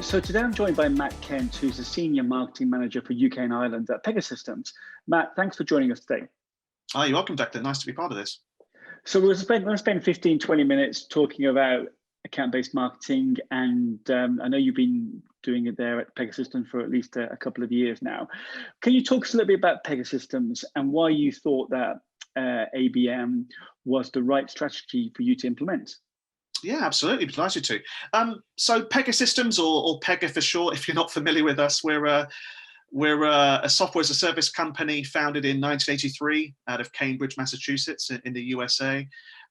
So today I'm joined by Matt Kent, who's the Senior Marketing Manager for UK and Ireland at Pega Systems. Matt, thanks for joining us today. Oh, you're welcome, Declan. Nice to be part of this. So we're going to spend 15, 20 minutes talking about account-based marketing, and I know you've been doing it there at Pega Systems for at least a couple of years now. Can you talk us a little bit about Pega Systems and why you thought that ABM was the right strategy for you to implement? Yeah, absolutely. Delighted to. So Pega Systems, or Pega for short, if you're not familiar with us, we're a software as a service company founded in 1983 out of Cambridge, Massachusetts, in the USA.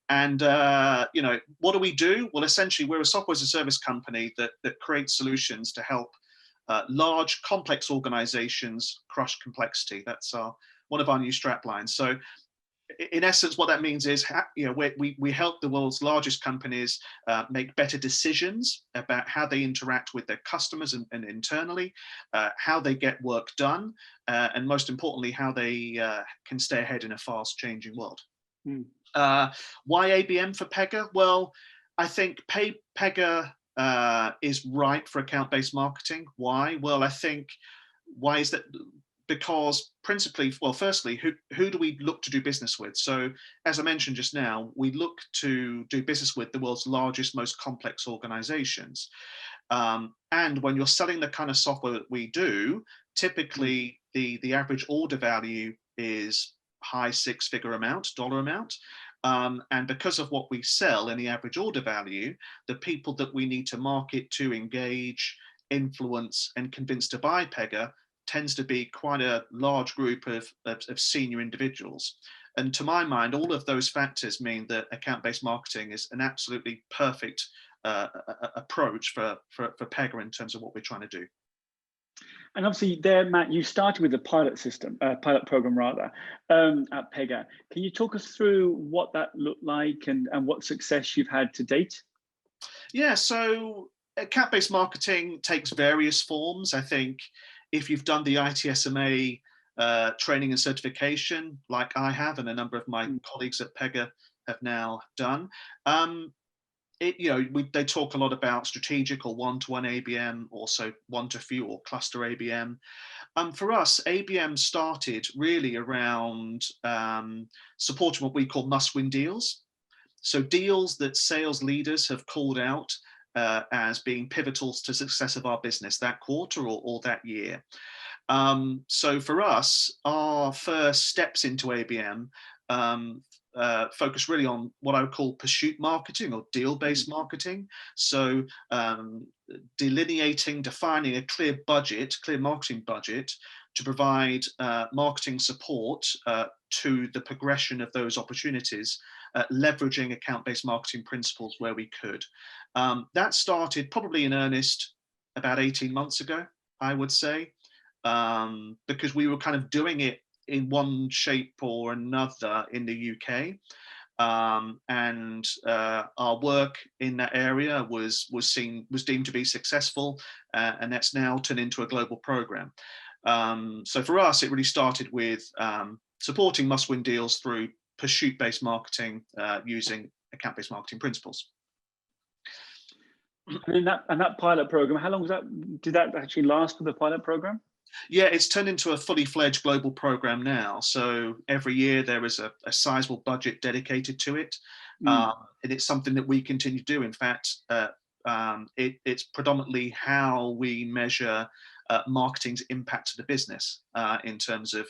And what do we do? Well, essentially, we're a software as a service company that creates solutions to help large, complex organizations crush complexity. That's one of our new strap lines. So in essence, what that means is, we help the world's largest companies make better decisions about how they interact with their customers and internally, how they get work done, and most importantly, how they can stay ahead in a fast-changing world. Why ABM for Pega? Well, I think Pega is right for account-based marketing. Why? Well, why is that? Because principally, well, firstly, who do we look to do business with? So as I mentioned just now, we look to do business with the world's largest, most complex organizations. And when you're selling the kind of software that we do, typically the average order value is high six-figure dollar amount. And because of what we sell in the average order value, the people that we need to market to, engage, influence, and convince to buy Pega tends to be quite a large group of senior individuals. And to my mind, all of those factors mean that account-based marketing is an absolutely perfect approach for Pega in terms of what we're trying to do. And obviously there, Matt, you started with a pilot program rather, at Pega. Can you talk us through what that looked like and what success you've had to date? Yeah, so account-based marketing takes various forms. I think if you've done the ITSMA training and certification, like I have, and a number of my colleagues at Pega have now done, they talk a lot about strategic or one-to-one ABM, also one-to-few or cluster ABM. For us, ABM started really around supporting what we call must-win deals. So deals that sales leaders have called out as being pivotal to success of our business that quarter or that year. So for us, our first steps into ABM focus really on what I would call pursuit marketing or deal-based marketing. So defining a clear marketing budget to provide marketing support to the progression of those opportunities, leveraging account-based marketing principles where we could. That started probably in earnest about 18 months ago, I would say, because we were kind of doing it in one shape or another in the UK. And our work in that area was deemed to be successful, and that's now turned into a global program. So for us, it really started with supporting must-win deals through pursuit-based marketing using account-based marketing principles. And that pilot program, how long did that actually last for the pilot program? Yeah, it's turned into a fully fledged global program now. So every year there is a sizable budget dedicated to it. And it's something that we continue to do. In fact, it's predominantly how we measure marketing's impact to the business in terms of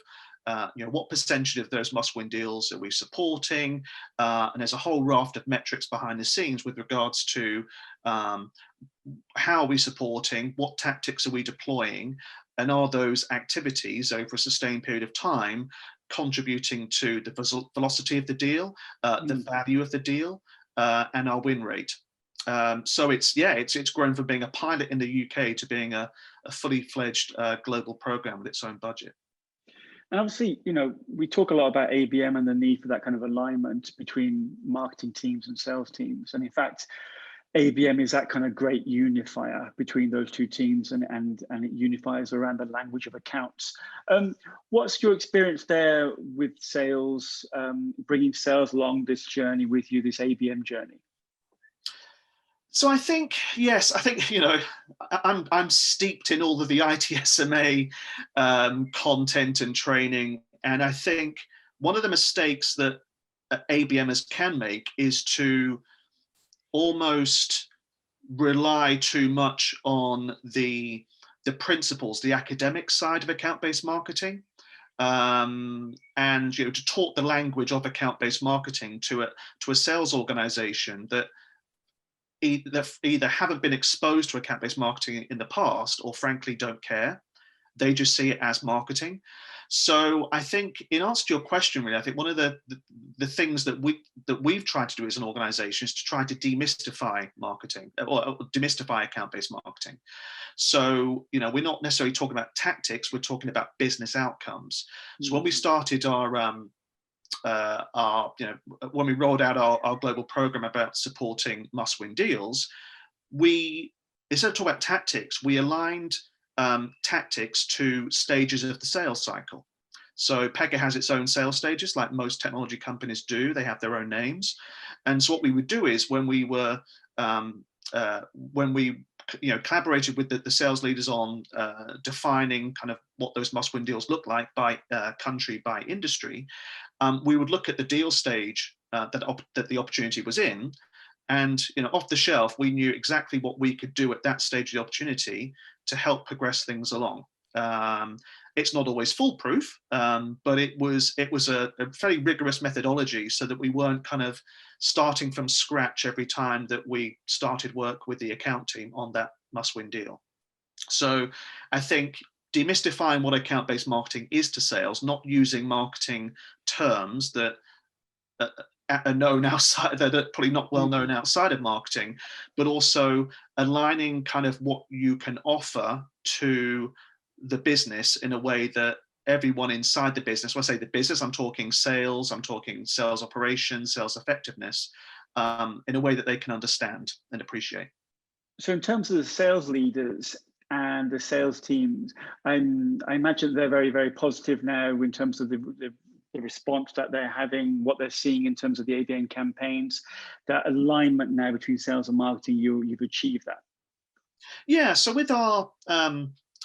what percentage of those must-win deals are we supporting? And there's a whole raft of metrics behind the scenes with regards to how are we supporting, what tactics are we deploying, and are those activities over a sustained period of time contributing to the velocity of the deal, the value of the deal, and our win rate. So it's grown from being a pilot in the UK to being a fully fledged global program with its own budget. And obviously, we talk a lot about ABM and the need for that kind of alignment between marketing teams and sales teams. And in fact, ABM is that kind of great unifier between those two teams, and it unifies around the language of accounts. What's your experience there with sales, bringing sales along this journey with you, this ABM journey? So I think, yes, I think, I'm steeped in all of the ITSMA content and training. And I think one of the mistakes that ABMers can make is to almost rely too much on the principles, the academic side of account-based marketing. And to talk the language of account-based marketing to a sales organization that either haven't been exposed to account-based marketing in the past, or frankly don't care. They just see it as marketing. So I think, in answer to your question, really, I think one of the things that we've tried to do as an organization is to try to demystify marketing, or demystify account-based marketing. So, we're not necessarily talking about tactics, we're talking about business outcomes. So when we started when we rolled out our global program about supporting must-win deals, we, instead of talking about tactics, we aligned tactics to stages of the sales cycle. So Pega has its own sales stages, like most technology companies do. They have their own names. And so what we would do is, when we collaborated with the sales leaders on defining kind of what those must-win deals look like by country, by industry, we would look at the deal stage that the opportunity was in, and off the shelf, we knew exactly what we could do at that stage of the opportunity to help progress things along. It's not always foolproof, but it was a very rigorous methodology, so that we weren't kind of starting from scratch every time that we started work with the account team on that must-win deal. So I think demystifying what account-based marketing is to sales, not using marketing terms that are known outside, that are probably not well known outside of marketing, but also aligning kind of what you can offer to the business in a way that everyone inside the business, when I say the business, I'm talking sales, I'm talking sales operations, sales effectiveness, in a way that they can understand and appreciate. So in terms of the sales leaders and the sales teams, I imagine they're very, very positive now in terms of the response that they're having, what they're seeing in terms of the ABM campaigns, that alignment now between sales and marketing, you've achieved that. Yeah, so with our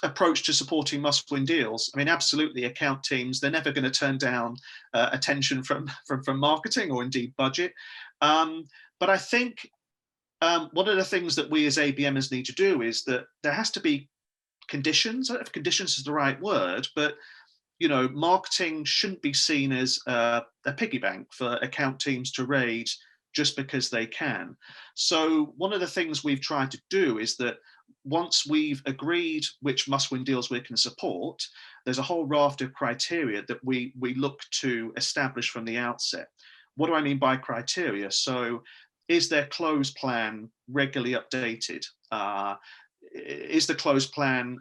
approach to supporting must-win deals, I mean, absolutely, account teams, they're never going to turn down attention from marketing, or indeed budget. But I think one of the things that we as ABMers need to do is that there has to be conditions. I don't know if conditions is the right word, but marketing shouldn't be seen as a piggy bank for account teams to raid just because they can. So one of the things we've tried to do is that once we've agreed which must-win deals we can support, there's a whole raft of criteria that we look to establish from the outset. What do I mean by criteria? So is their close plan regularly updated? Is the close plan,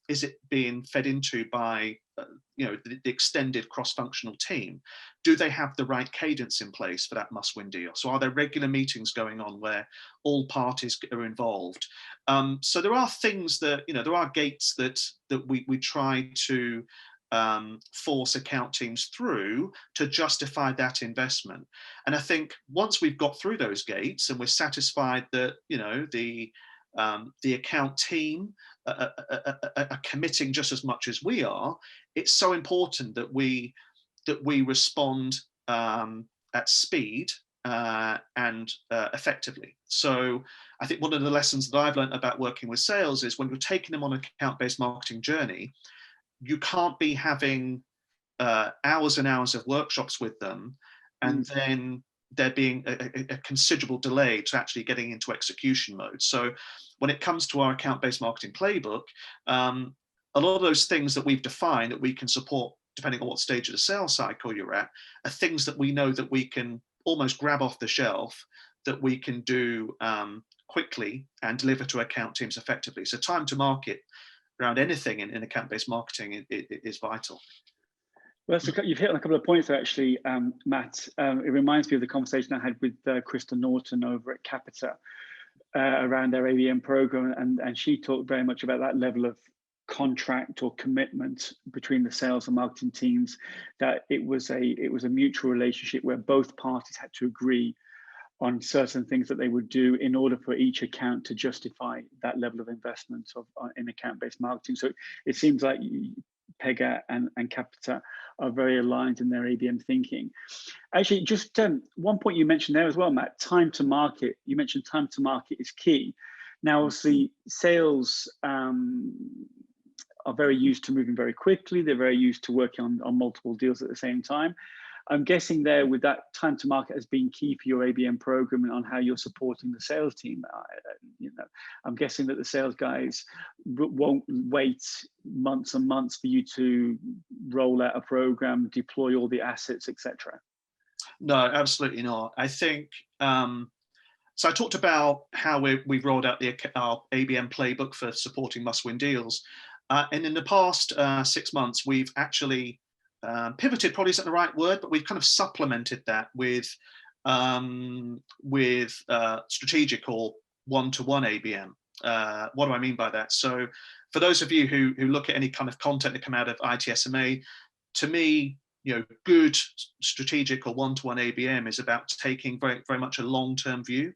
is it being fed into by the extended cross-functional team? Do they have the right cadence in place for that must-win deal? So are there regular meetings going on where all parties are involved? So there are things that, there are gates that we try to force account teams through to justify that investment. And I think once we've got through those gates and we're satisfied that, the account team are committing just as much as we are, it's so important that we respond at speed and effectively. So I think one of the lessons that I've learned about working with sales is, when you're taking them on an account-based marketing journey, you can't be having hours and hours of workshops with them, and then there being a considerable delay to actually getting into execution mode. So when it comes to our account-based marketing playbook, a lot of those things that we've defined that we can support, depending on what stage of the sales cycle you're at, are things that we know that we can almost grab off the shelf, that we can do quickly and deliver to account teams effectively. So time to market around anything in account-based marketing is vital. Well, you've hit on a couple of points there, actually, Matt. It reminds me of the conversation I had with Krista Norton over at Capita around their ABM program, and she talked very much about that level of contract or commitment between the sales and marketing teams, that it was a mutual relationship where both parties had to agree on certain things that they would do in order for each account to justify that level of investment in account-based marketing. So it seems like Pega and Capita are very aligned in their ABM thinking. Actually, just one point you mentioned there as well, Matt, time to market. You mentioned time to market is key. Now, obviously, sales are very used to moving very quickly. They're very used to working on multiple deals at the same time. I'm guessing there with that time to market as being key for your ABM program and on how you're supporting the sales team. I'm guessing that the sales guys won't wait months and months for you to roll out a program, deploy all the assets, etc. No, absolutely not. I think, so I talked about how we've rolled out our ABM playbook for supporting must-win deals. And in the past 6 months, we've actually pivoted, probably isn't the right word, but we've kind of supplemented that with strategic or one-to-one ABM. What do I mean by that? So for those of you who look at any kind of content that come out of ITSMA, to me, good strategic or one-to-one ABM is about taking very, very much a long-term view.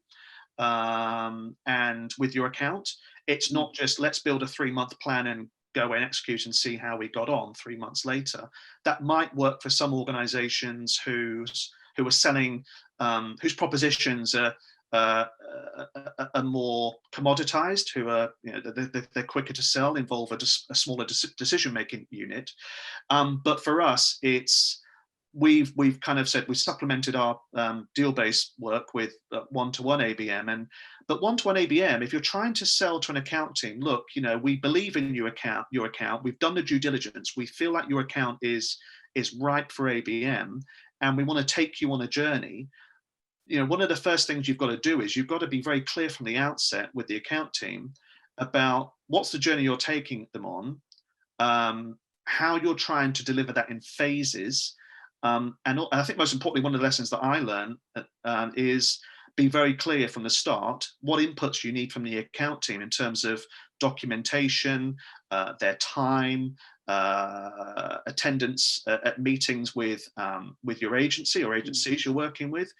And with your account, it's not just let's build a 3-month plan and go and execute and see how we got on 3 months later. That might work for some organizations who are selling, whose propositions are more commoditized, who are they're quicker to sell, involve a smaller decision-making unit. But for us, we've kind of said we've supplemented our deal-based work with one-to-one ABM. But one-to-one ABM, if you're trying to sell to an account team, look, we believe in your account. We've done the due diligence. We feel like your account is ripe for ABM, and we want to take you on a journey. One of the first things you've got to do is you've got to be very clear from the outset with the account team about what's the journey you're taking them on, how you're trying to deliver that in phases. And I think most importantly, one of the lessons that I learned is be very clear from the start what inputs you need from the account team in terms of documentation, their time, attendance at meetings with your agency or agencies you're working with.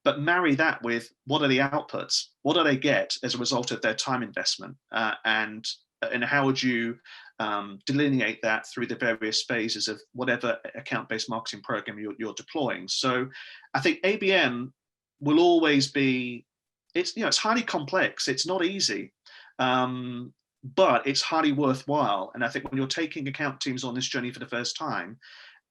But marry that with what are the outputs? What do they get as a result of their time investment? And how would you delineate that through the various phases of whatever account-based marketing program you're deploying? So I think ABM will always be, it's highly complex. It's not easy, but it's highly worthwhile. And I think when you're taking account teams on this journey for the first time,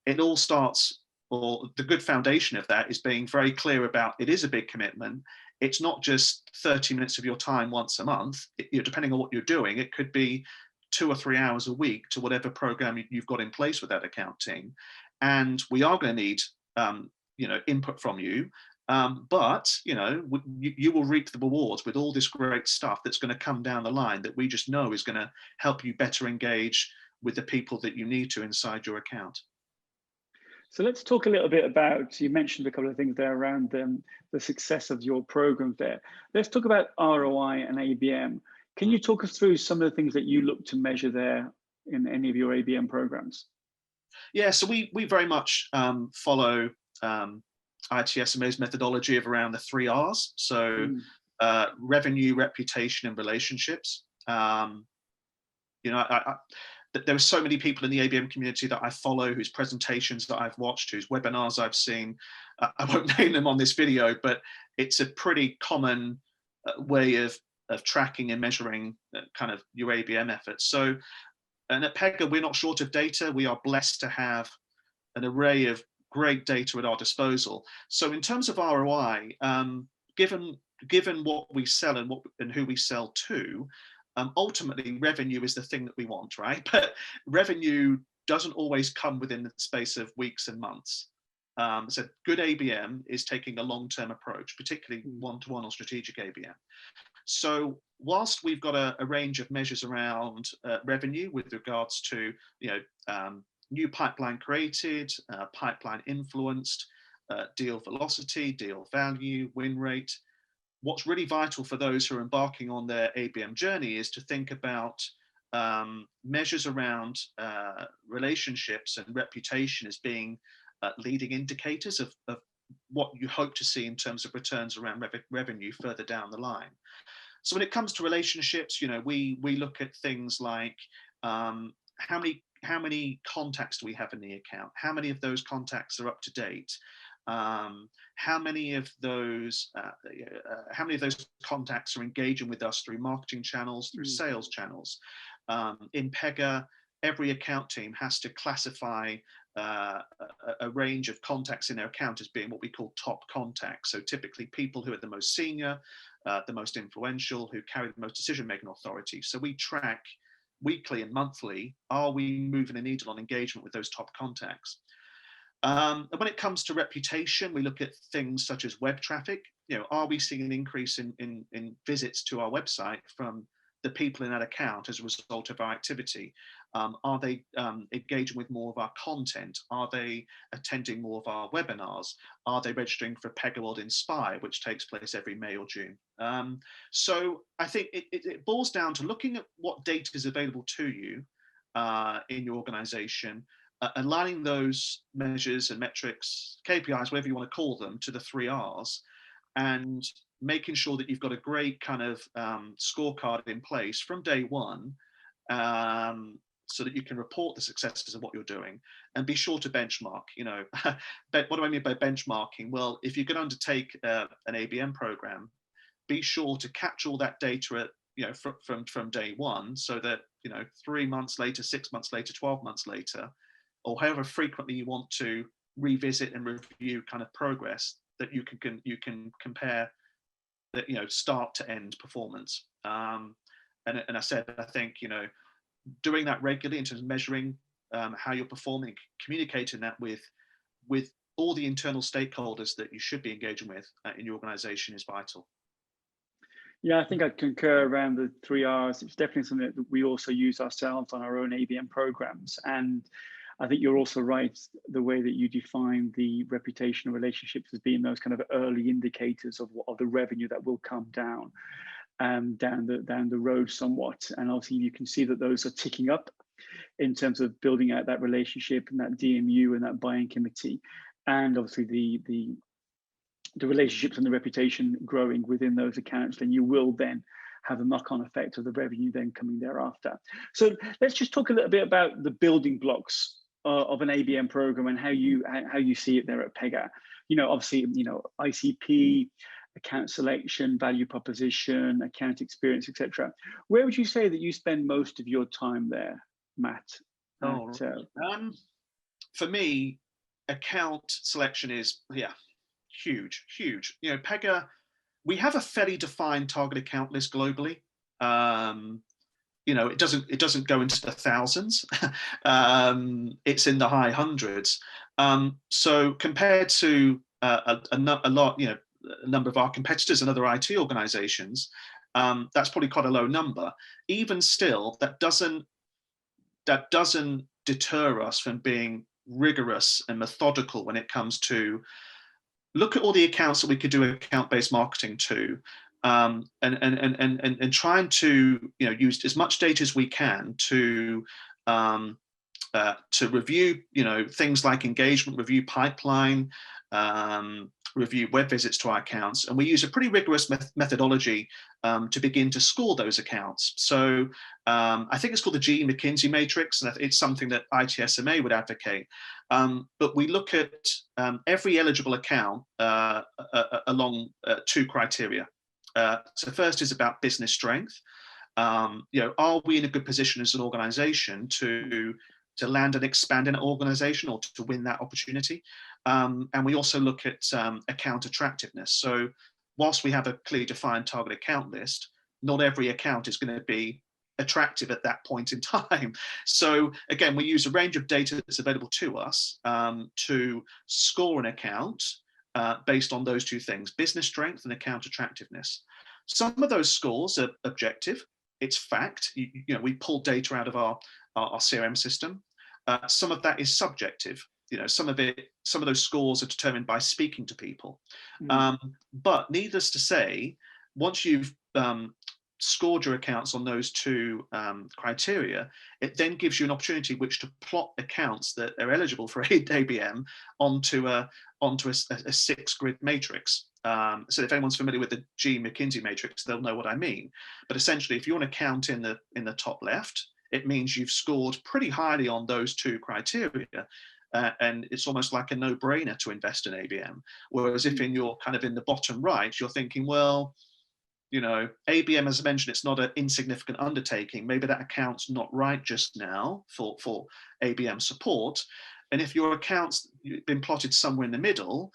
it all starts, or the good foundation of that is being very clear about it is a big commitment. It's not just 30 minutes of your time once a month. Depending on what you're doing, it could be 2 or 3 hours a week to whatever program you've got in place with that account team. And we are going to need, input from you. But you will reap the rewards with all this great stuff that's going to come down the line that we just know is going to help you better engage with the people that you need to inside your account. So let's talk a little bit about, you mentioned a couple of things there around the success of your programs there. Let's talk about ROI and ABM. Can you talk us through some of the things that you look to measure there in any of your ABM programs? Yeah, so we very much follow ITSMA's methodology of around the 3 R's. So revenue, reputation, and relationships. There are so many people in the ABM community that I follow, whose presentations that I've watched, whose webinars I've seen. I won't name them on this video, but it's a pretty common way of tracking and measuring kind of your ABM efforts. So, and at Pega, we're not short of data. We are blessed to have an array of great data at our disposal. So in terms of ROI, given what we sell and who we sell to, ultimately revenue is the thing that we want, right? But revenue doesn't always come within the space of weeks and months. So good ABM is taking a long-term approach, particularly one-to-one or strategic ABM. So whilst we've got a range of measures around revenue with regards to new pipeline created, pipeline influenced, deal velocity, deal value, win rate, what's really vital for those who are embarking on their ABM journey is to think about measures around relationships and reputation as being leading indicators of what you hope to see in terms of returns around revenue further down the line. So when it comes to relationships, we look at things like how many contacts do we have in the account? How many of those contacts are up to date? How many of those contacts are engaging with us through marketing channels, through sales channels? In Pega, every account team has to classify a range of contacts in their account as being what we call top contacts. So typically people who are the most senior, the most influential, who carry the most decision-making authority. So we track weekly and monthly, are we moving the needle on engagement with those top contacts? And when it comes to reputation, we look at things such as web traffic. Are we seeing an increase in visits to our website from the people in that account as a result of our activity? Are they engaging with more of our content? Are they attending more of our webinars? Are they registering for Pega World Inspire, which takes place every May or June? So I think it boils down to looking at what data is available to you in your organization, aligning those measures and metrics, KPIs, whatever you want to call them, to the 3 Rs, and making sure that you've got a great kind of scorecard in place from day one, so that you can report the successes of what you're doing, and be sure to benchmark. What do I mean by benchmarking? Well, if you're going to undertake an ABM program, be sure to capture all that data from day one, so that 3 months later, 6 months later, 12 months later, or however frequently you want to revisit and review kind of progress, that you can compare that start to end performance. And I said, I think doing that regularly in terms of measuring how you're performing, communicating that with all the internal stakeholders that you should be engaging with in your organization is vital. Yeah, I think I concur around the 3 Rs. It's definitely something that we also use ourselves on our own ABM programs. And I think you're also right, the way that you define the reputational relationships as being those kind of early indicators of the revenue that will come down the road somewhat. And obviously you can see that those are ticking up in terms of building out that relationship and that DMU and that buying committee, and obviously the relationships and the reputation growing within those accounts. Then you will then have a knock-on effect of the revenue then coming thereafter. So let's just talk a little bit about the building blocks of an ABM program and how you see it there at Pega. Obviously, ICP, account selection, value proposition, account experience, etc. Where would you say that you spend most of your time there, Matt? For me, account selection is huge. Pega, we have a fairly defined target account list globally. It doesn't go into the thousands. It's in the high hundreds. So compared to a number of our competitors and other IT organizations, that's probably quite a low number. Even still, that doesn't deter us from being rigorous and methodical when it comes to look at all the accounts that we could do account-based marketing to, and trying to use as much data as we can to review things like engagement, review pipeline, review web visits to our accounts, and we use a pretty rigorous methodology to begin to score those accounts. So I think it's called the GE McKinsey matrix, and it's something that ITSMA would advocate. But we look at every eligible account along 2 criteria. So first is about business strength. Are we in a good position as an organization to land and expand in an organization or to win that opportunity? And we also look at account attractiveness. So whilst we have a clearly defined target account list, not every account is going to be attractive at that point in time. So again, we use a range of data that's available to us to score an account based on those 2 things, business strength and account attractiveness. Some of those scores are objective. It's fact. We pull data out of our CRM system. Some of that is subjective. Some of those scores are determined by speaking to people. But needless to say, once you've scored your accounts on those 2 criteria, it then gives you an opportunity which to plot accounts that are eligible for ABM onto a onto a 6-grid matrix. So if anyone's familiar with the G McKinsey matrix, they'll know what I mean. But essentially, if you're an account in the top left, it means you've scored pretty highly on those 2 criteria. And it's almost like a no-brainer to invest in ABM. Whereas if you're kind of in the bottom right, you're thinking, well, ABM, as I mentioned, it's not an insignificant undertaking. Maybe that account's not right just now for ABM support. And if your account's been plotted somewhere in the middle,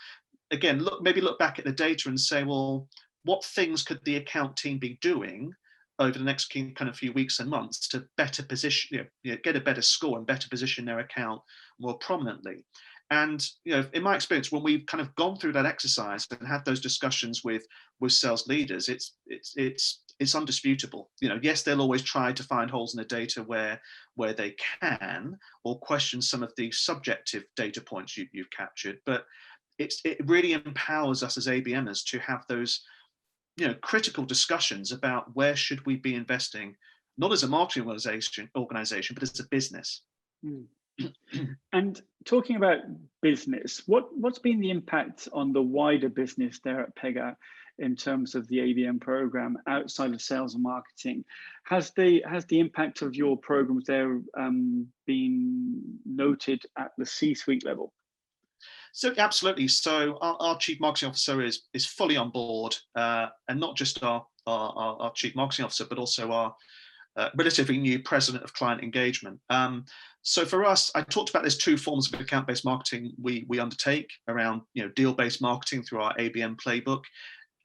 again, maybe look back at the data and say, well, what things could the account team be doing over the next kind of few weeks and months to better position, get a better score and better position their account more prominently. And in my experience, when we've kind of gone through that exercise and had those discussions with sales leaders, it's undisputable. Yes, they'll always try to find holes in the data where they can, or question some of the subjective data points you've captured. But it really empowers us as ABMers to have those critical discussions about where should we be investing, not as a marketing organization, but as a business. And talking about business, what's been the impact on the wider business there at Pega in terms of the ABM program outside of sales and marketing? Has the impact of your programs there been noted at the C-suite level? So absolutely. So our chief marketing officer is fully on board, and not just our chief marketing officer, but also our relatively new president of client engagement. So for us, I talked about there's 2 forms of account-based marketing we undertake around deal-based marketing through our ABM Playbook,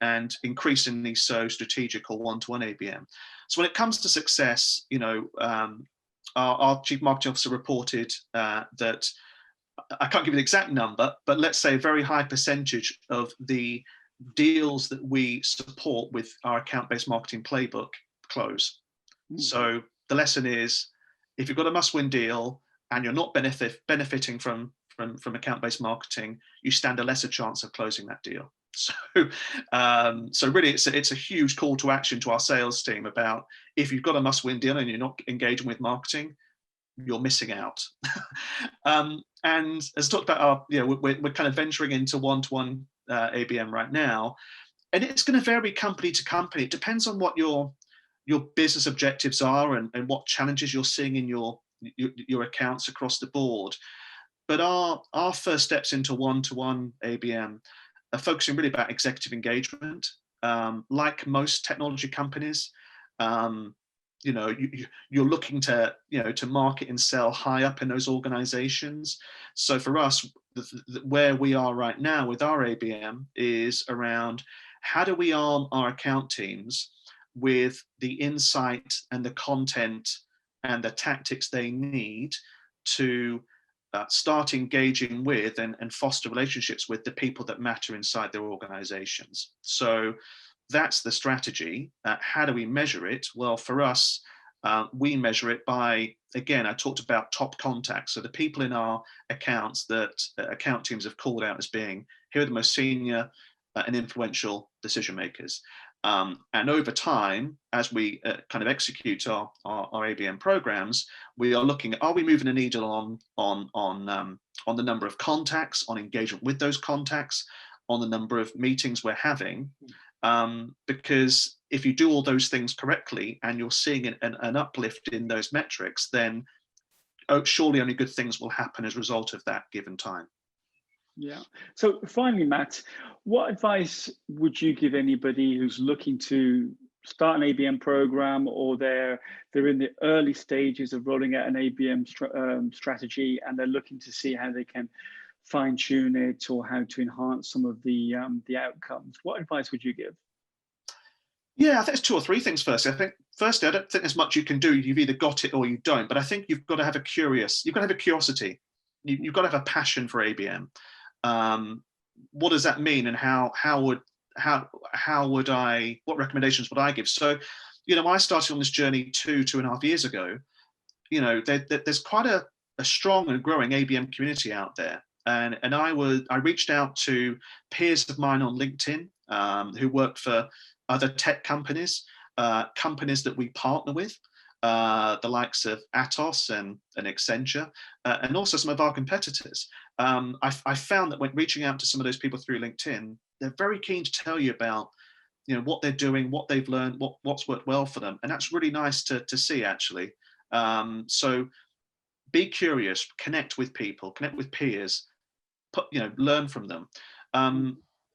and increasingly so strategic or one-to-one ABM. So when it comes to success, our chief marketing officer reported that, I can't give you the exact number, but let's say a very high percentage of the deals that we support with our account-based marketing playbook close. So the lesson is, if you've got a must-win deal and you're not benefiting from account-based marketing, you stand a lesser chance of closing that deal. So really, it's a huge call to action to our sales team about, if you've got a must-win deal and you're not engaging with marketing, you're missing out. And as talked about, we're kind of venturing into one-to-one ABM right now, and it's going to vary company to company. It depends on what your business objectives are and what challenges you're seeing in your accounts across the board. But our first steps into one-to-one ABM are focusing really about executive engagement. Like most technology companies, you're looking to market and sell high up in those organizations. So for us, where we are right now with our ABM is around, how do we arm our account teams with the insight and the content and the tactics they need to start engaging with and foster relationships with the people that matter inside their organizations. So that's the strategy. How do we measure it? Well, for us, we measure it by, again, I talked about top contacts. So the people in our accounts that account teams have called out as being, here are the most senior and influential decision makers. And over time, as we kind of execute our ABM programs, we are looking at, are we moving the needle on the number of contacts, on engagement with those contacts, on the number of meetings we're having? Because if you do all those things correctly and you're seeing an uplift in those metrics, then surely only good things will happen as a result of that given time. Yeah. So finally, Matt, what advice would you give anybody who's looking to start an ABM program, or they're in the early stages of rolling out an ABM strategy, and they're looking to see how they can fine tune it or how to enhance some of the outcomes? What advice would you give? Yeah, I think it's 2 or 3 things. Firstly, I don't think there's much you can do. You've either got it or you don't. But I think you've got to have a curiosity. You've got to have a passion for ABM. What does that mean, and what recommendations would I give? So, I started on this journey 2.5 years ago. There's quite a strong and growing ABM community out there. And I reached out to peers of mine on LinkedIn who worked for other tech companies, companies that we partner with, the likes of Atos and Accenture, and also some of our competitors. I found that when reaching out to some of those people through LinkedIn, they're very keen to tell you about, what they're doing, what they've learned, what's worked well for them, and that's really nice to see, actually. So be curious, connect with people, connect with peers, learn from them.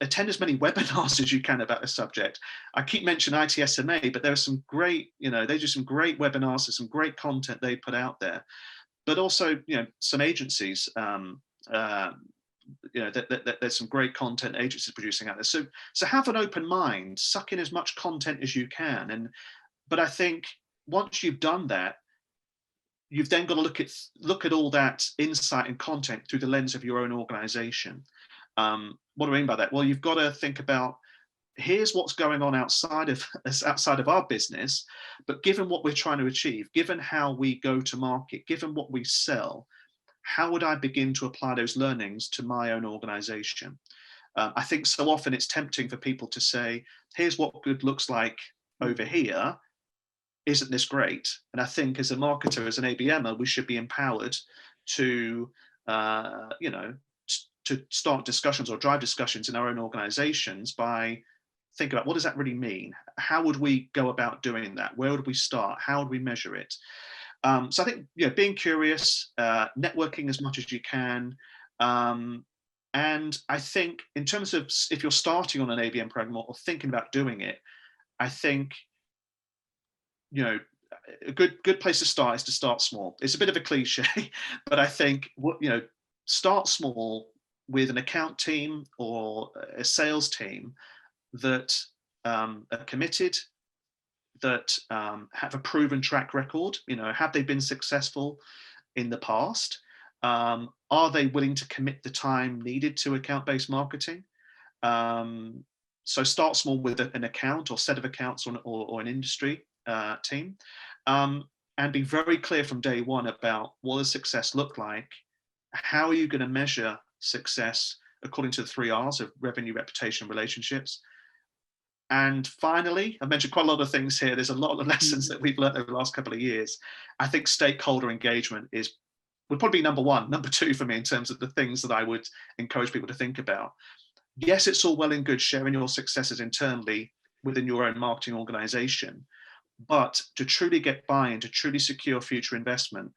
Attend as many webinars as you can about the subject. I keep mentioning ITSMA, but there are some great, they do some great webinars, there's some great content they put out there. But also, some agencies, there's some great content agencies producing out there. So have an open mind, suck in as much content as you can. But I think once you've done that, you've then got to look at all that insight and content through the lens of your own organization. What do I mean by that? Well, you've got to think about, here's what's going on outside of our business, but given what we're trying to achieve, given how we go to market, given what we sell, how would I begin to apply those learnings to my own organization? I think so often it's tempting for people to say, here's what good looks like over here. Isn't this great? And I think as a marketer, as an ABMer, we should be empowered to, to start discussions or drive discussions in our own organizations by thinking about, what does that really mean? How would we go about doing that? Where would we start? How would we measure it? So I think, being curious, networking as much as you can. And I think in terms of if you're starting on an ABM program or thinking about doing it, I think, a good place to start is to start small. It's a bit of a cliche, but I think, start small with an account team or a sales team that are committed, that have a proven track record. Have they been successful in the past? Are they willing to commit the time needed to account-based marketing? So start small with an account or set of accounts or an industry team, and be very clear from day one about what does success look like. How are you going to measure success according to the 3 R's of revenue, reputation, relationships? And finally, I mentioned quite a lot of things here. There's a lot of lessons that we've learned over the last couple of years. I think stakeholder engagement would probably be number 1, number 2 for me in terms of the things that I would encourage people to think about. Yes, it's all well and good sharing your successes internally within your own marketing organization, but to truly get buy-in, to truly secure future investment,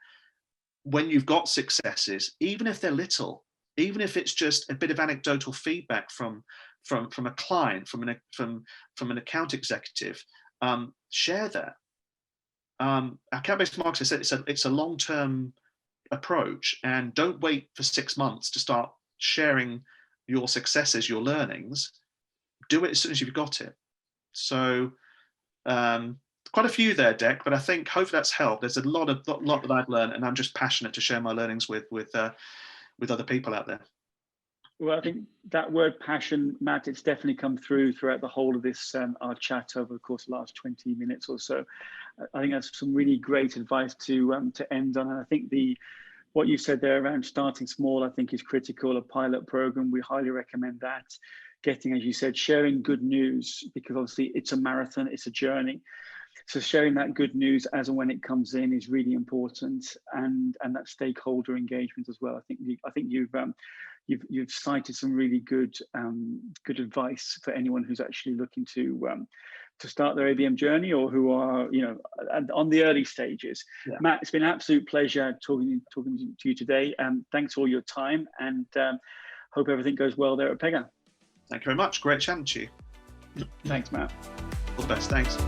when you've got successes, even if they're little, even if it's just a bit of anecdotal feedback from a client, from an account executive, share that. Account-based marketing said it's a long-term approach, and don't wait for 6 months to start sharing your successes, your learnings. Do it as soon as you've got it. So quite a few there, Dec, but I think hopefully that's helped. There's a lot that I've learned, and I'm just passionate to share my learnings with other people out there. Well, I think that word passion, Matt, it's definitely come throughout the whole of this our chat over the course of the last 20 minutes or so. I think that's some really great advice to end on. And I think what you said there around starting small, I think is critical. A pilot program, we highly recommend that. Getting, as you said, sharing good news, because obviously it's a marathon, it's a journey. So sharing that good news as and when it comes in is really important, and that stakeholder engagement as well. I think you've cited some really good advice for anyone who's actually looking to start their ABM journey, or who are on the early stages. Yeah. Matt, it's been an absolute pleasure talking to you today. Thanks for all your time, and hope everything goes well there at Pega. Thank you very much. Great chatting to you. Thanks, Matt. All the best. Thanks.